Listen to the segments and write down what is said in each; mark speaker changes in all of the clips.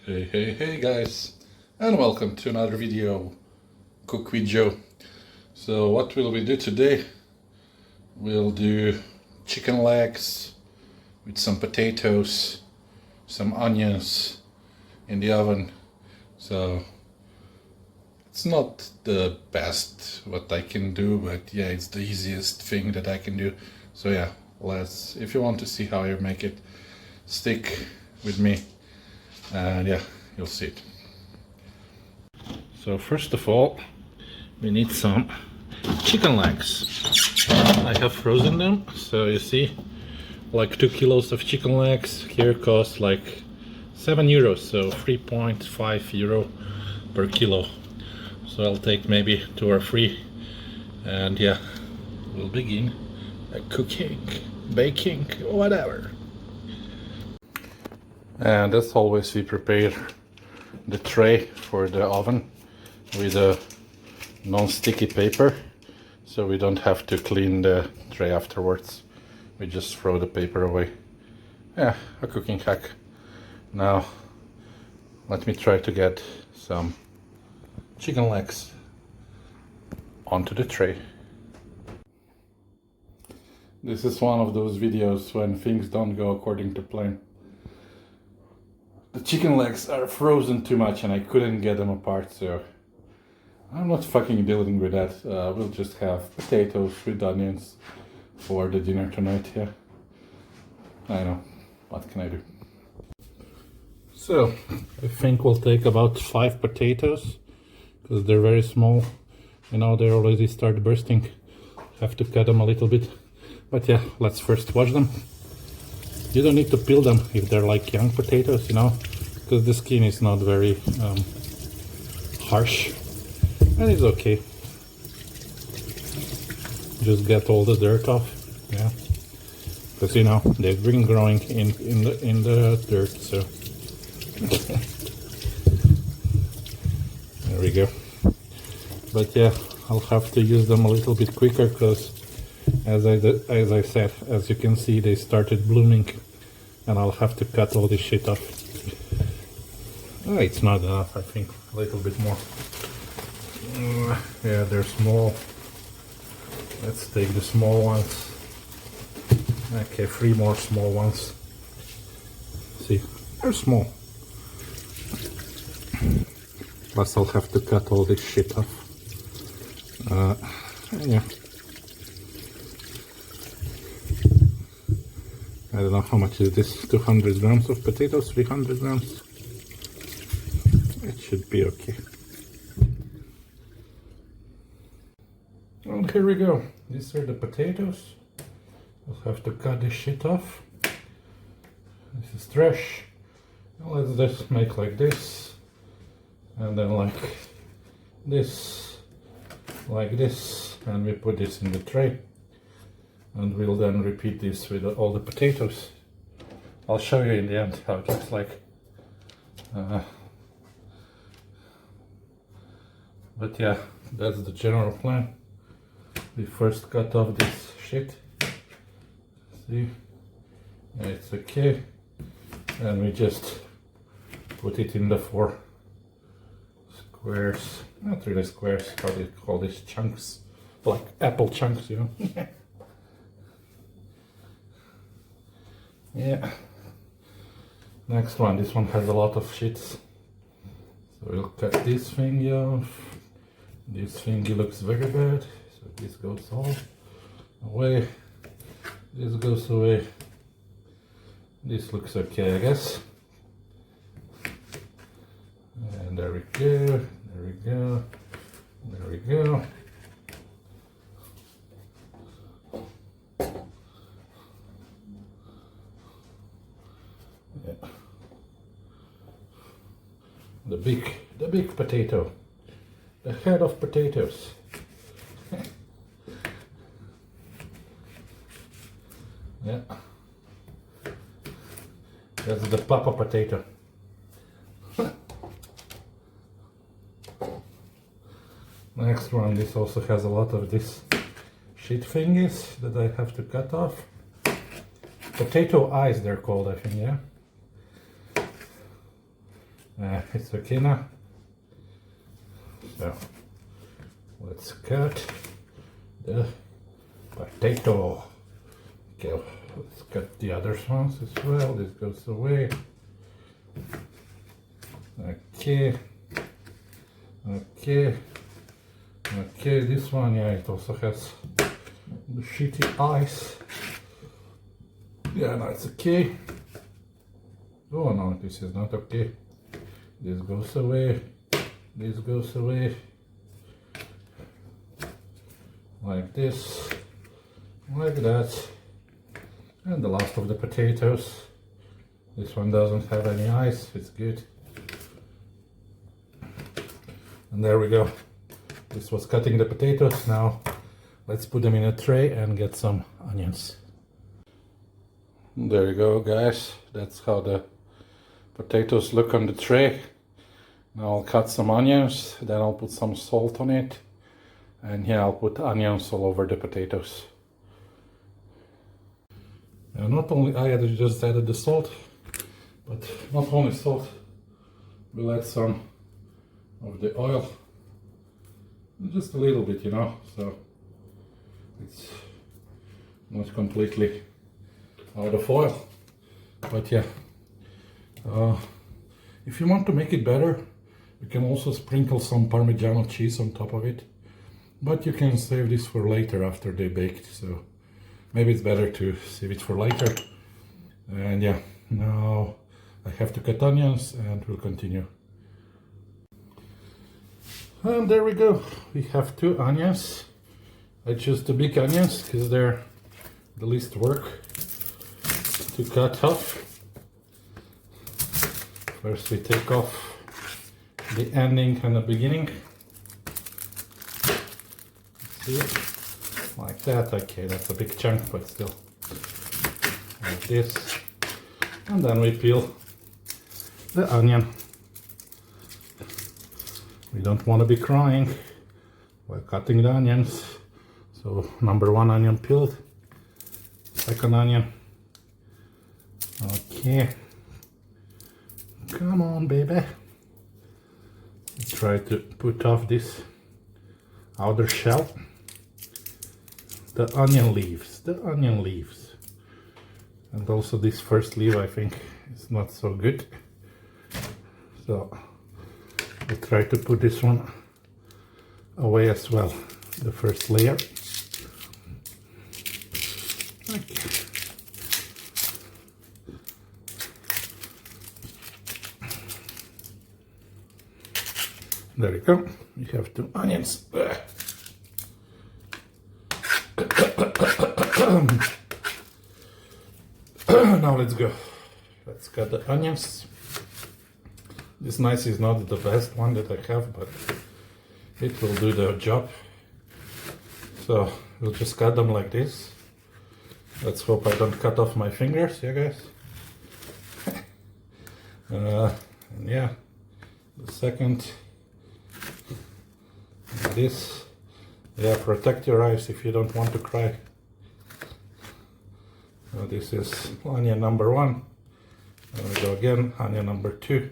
Speaker 1: Hey guys, and welcome to another video, Cook with Joe. So what will we do today? We'll do chicken legs with some potatoes, some onions in the oven. So it's not the best what I can do, but yeah, it's the easiest thing that I can do. So yeah, if you want to see how I make it, stick with me. And yeah, you'll see it. So first of all, we need some chicken legs. I have frozen them, so you see, like 2 kilos of chicken legs here cost like €7, so 3.5 euro per kilo. So I'll take maybe 2 or 3, and yeah, we'll begin cooking, baking, whatever. And as always, we prepare the tray for the oven with a non-sticky paper, so we don't have to clean the tray afterwards. We just throw the paper away. Yeah, a cooking hack. Now let me try to get some chicken legs onto the tray. This is one of those videos when things don't go according to plan. The chicken legs are frozen too much and I couldn't get them apart, so I'm not fucking dealing with that. We'll just have potatoes with onions for the dinner tonight, yeah. I know, what can I do? So, I think we'll take about 5 potatoes, because they're very small. You know, they already start bursting. Have to cut them a little bit. But yeah, let's first wash them. You don't need to peel them if they're like young potatoes, you know, because the skin is not very harsh, and it's okay. Just get all the dirt off, yeah, because you know they've been growing in the dirt, so there we go. But yeah, I'll have to use them a little bit quicker because as I said, as you can see, they started blooming, and I'll have to cut all this shit off. Oh, it's not enough, I think. A little bit more. Yeah, they're small. Let's take the small ones. Okay, 3 more small ones. See, they're small. Plus I'll have to cut all this shit off. Yeah. I don't know how much is this, 200 grams of potatoes, 300 grams. It should be okay. And here we go. These are the potatoes. I'll have to cut this shit off. This is trash. Now let's just make like this. And then like this. And we put this in the tray. And we'll then repeat this with all the potatoes. I'll show you in the end how it looks like. But yeah, that's the general plan. We first cut off this shit. See? It's okay. And we just put it in the 4 squares. Not really squares, how do you call these chunks? Like apple chunks, you know? Yeah. Next one. This one has a lot of shits. So we'll cut this thing off. This thingy looks very bad. So this goes all away. This goes away. This looks okay, I guess. And there we go. There we go. There we go. Yeah. The big potato, the head of potatoes. Yeah, that's the papa potato. Next one, this also has a lot of this shit thingies that I have to cut off. Potato eyes, they're called, I think, yeah. It's okay now. So let's cut the potato. Okay, let's cut the other ones as well. This goes away. Okay. Okay. Okay, this one, yeah, it also has the shitty eyes. Yeah, no, it's okay. Oh no, this is not okay. This goes away. This goes away. Like this. Like that. And the last of the potatoes. This one doesn't have any eyes. It's good. And there we go. This was cutting the potatoes. Now let's put them in a tray and get some onions. There you go, guys. That's how the potatoes look on the tray. Now I'll cut some onions, then I'll put some salt on it, and yeah, I'll put onions all over the potatoes. Now not only I just added the salt, but not only salt, we'll add some of the oil, just a little bit, you know, so it's not completely out of oil. But yeah, if you want to make it better, you can also sprinkle some Parmigiano cheese on top of it, but you can save this for later after they baked, so maybe it's better to save it for later. And yeah, now I have to cut onions and we'll continue. And there we go, we have 2 onions. I choose the big onions because they're the least work to cut off. First we take off the ending and the beginning. See it? Like that. Okay, that's a big chunk, but still. Like this. And then we peel the onion. We don't want to be crying while cutting the onions. So number 1 onion peeled. Second onion. Okay. Come on, baby. Try to put off this outer shell. The onion leaves. And also this first leaf, I think, is not so good. So I'll try to put this one away as well. The first layer. Okay. There you go. We have 2 onions. Now let's go. Let's cut the onions. This knife is not the best one that I have, but it will do the job. So we'll just cut them like this. Let's hope I don't cut off my fingers, yeah guys? And yeah, the second, this, yeah, protect your eyes if you don't want to cry. So this is onion number 1. There we go again, onion number 2.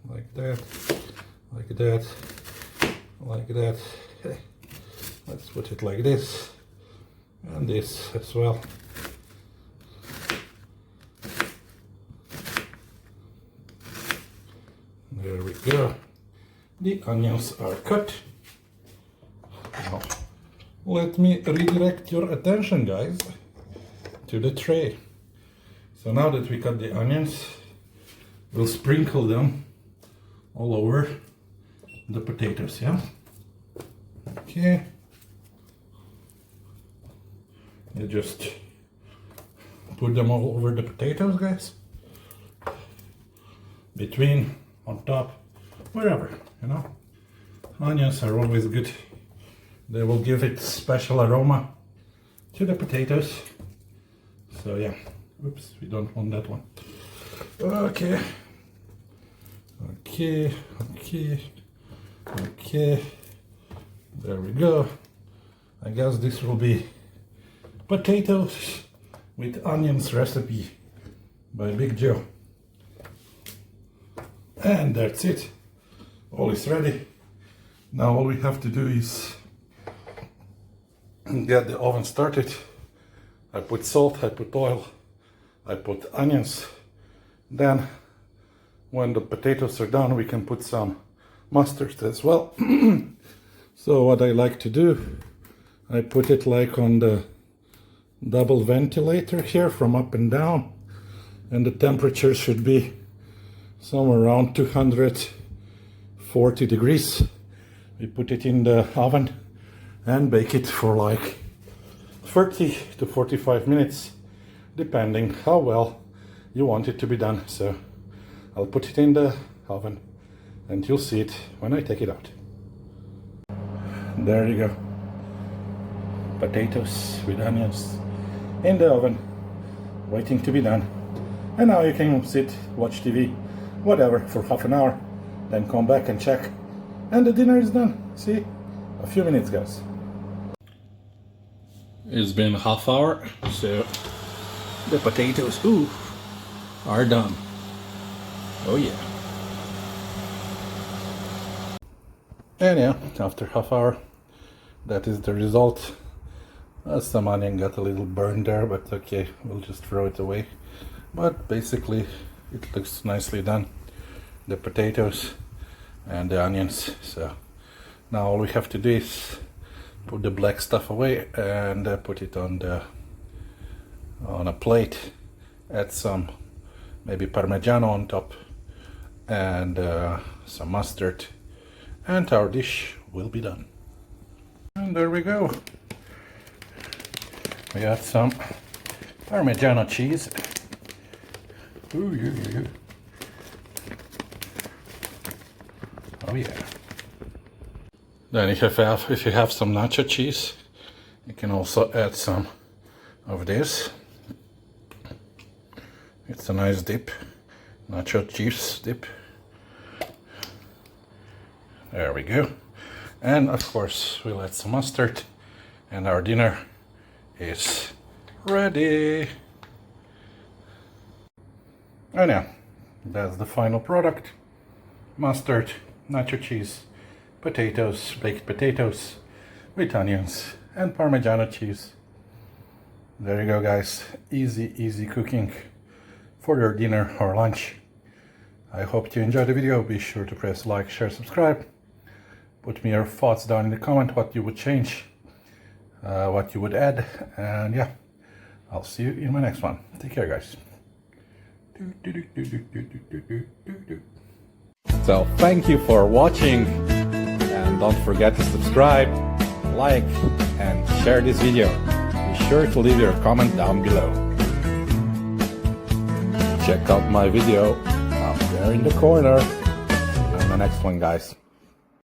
Speaker 1: Like that, like that, like that. Let's put it like this, and this as well. There we go. The onions are cut. Now, let me redirect your attention, guys, to the tray. So now that we cut the onions, we'll sprinkle them all over the potatoes, yeah? Okay. You just put them all over the potatoes, guys. Between, on top, wherever, you know. Onions are always good. They will give it special aroma to the potatoes. So yeah, oops, we don't want that one. Okay. Okay, okay, okay. There we go. I guess this will be potatoes with onions recipe by Big Joe. And that's it. All is ready. Now all we have to do is get the oven started. I put salt, I put oil, I put onions. Then when the potatoes are done, we can put some mustard as well. So what I like to do, I put it like on the double ventilator here from up and down, and the temperature should be somewhere around 240 degrees. We put it in the oven and bake it for like 30 to 45 minutes, depending how well you want it to be done. So I'll put it in the oven and you'll see it when I take it out. There you go. Potatoes with onions in the oven, waiting to be done. And now you can sit, watch TV, whatever, for half an hour, then come back and check, and the dinner is done. See? A few minutes, guys. It's been half hour, so the potatoes, are done. Oh yeah. And yeah, after half hour, that is the result. Some onion got a little burned there, but okay, we'll just throw it away. But basically, it looks nicely done. The potatoes and the onions. So now all we have to do is put the black stuff away and put it on a plate. Add some maybe Parmigiano on top and some mustard, and our dish will be done. And there we go. We got some Parmigiano cheese. Ooh, yeah. Oh yeah. Then if you have some nacho cheese, you can also add some of this. It's a nice dip, nacho cheese dip. There we go. And of course we'll add some mustard, and our dinner is ready. And yeah, that's the final product. Mustard, nacho cheese, potatoes, baked potatoes with onions and Parmigiano cheese. There you go, guys. Easy cooking for your dinner or lunch. I hope you enjoyed the video. Be sure to press like, share, subscribe. Put me your thoughts down in the comment, what you would change, what you would add, and yeah, I'll see you in my next one. Take care, guys. So thank you for watching, and don't forget to subscribe, like, and share this video. Be sure to leave your comment down below. Check out my video up there in the corner. See you in the next one, guys.